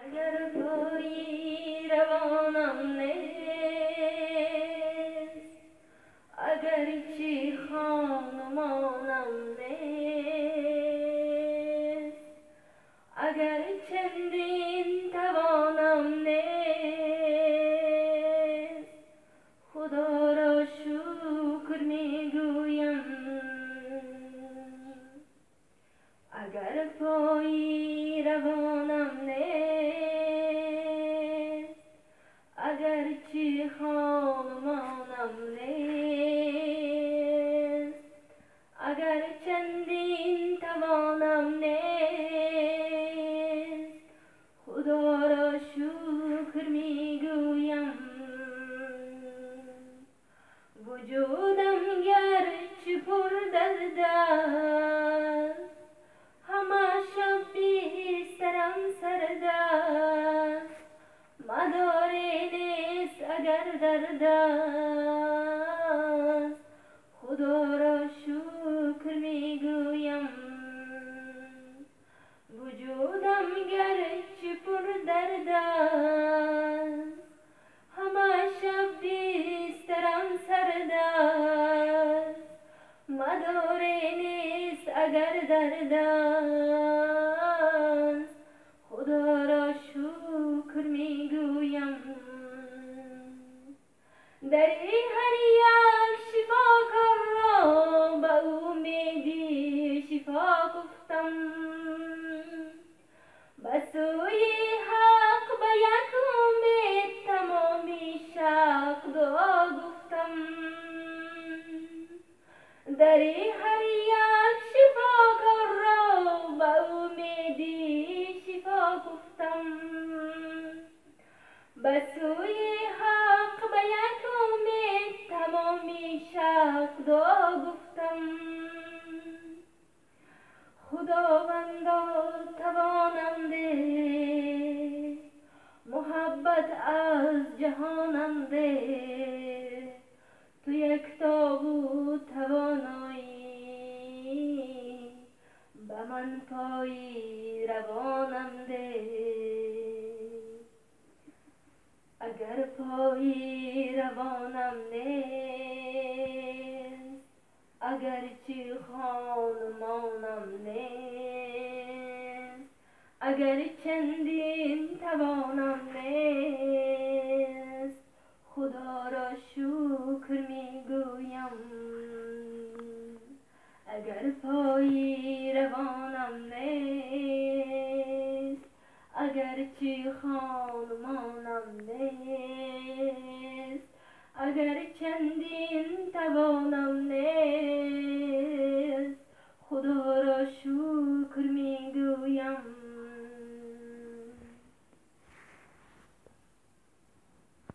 اگر پایی روانم نیست، اگر چی خانمانم نیست، اگر چندین توانم نیست، خدا را شکر میگویم. اگر پایی روانم نیست، اگر چی خانمانم نیست، اگر چندین توانم نیست، خدا را شکر میگویم. وجودم گرچه پر درد است، همه شب بیسترم سرد است، مداری نیست اگر درد است، خدا را شکر میگویم. وجودم گرچه پر درد است، همه شب بیسترم سرد است، مداری نیست اگر درد است، خدا را شکر میگویم. در هر یک شفاکار را به امیدی شفا گفتم، به سوی حق به یک امید تمامی شق دعا گفتم. در هر یک شفاکار را به امیدی شفا گفتم، به سوی حق به یک امید تمامی شق دعا گفتم. خداوندا توانم ده، محبت از جهانم ده، تو یکتا بود توانایی، به من پایی روانم ده. اگر پایی روانم نیست، اگر چی خانمانم نیست، اگر چندین توانم نیست، خدا را شکر میگویم. اگر پایی روانم نیست، اگر چی خانمانم نیست، اگر چندین توانم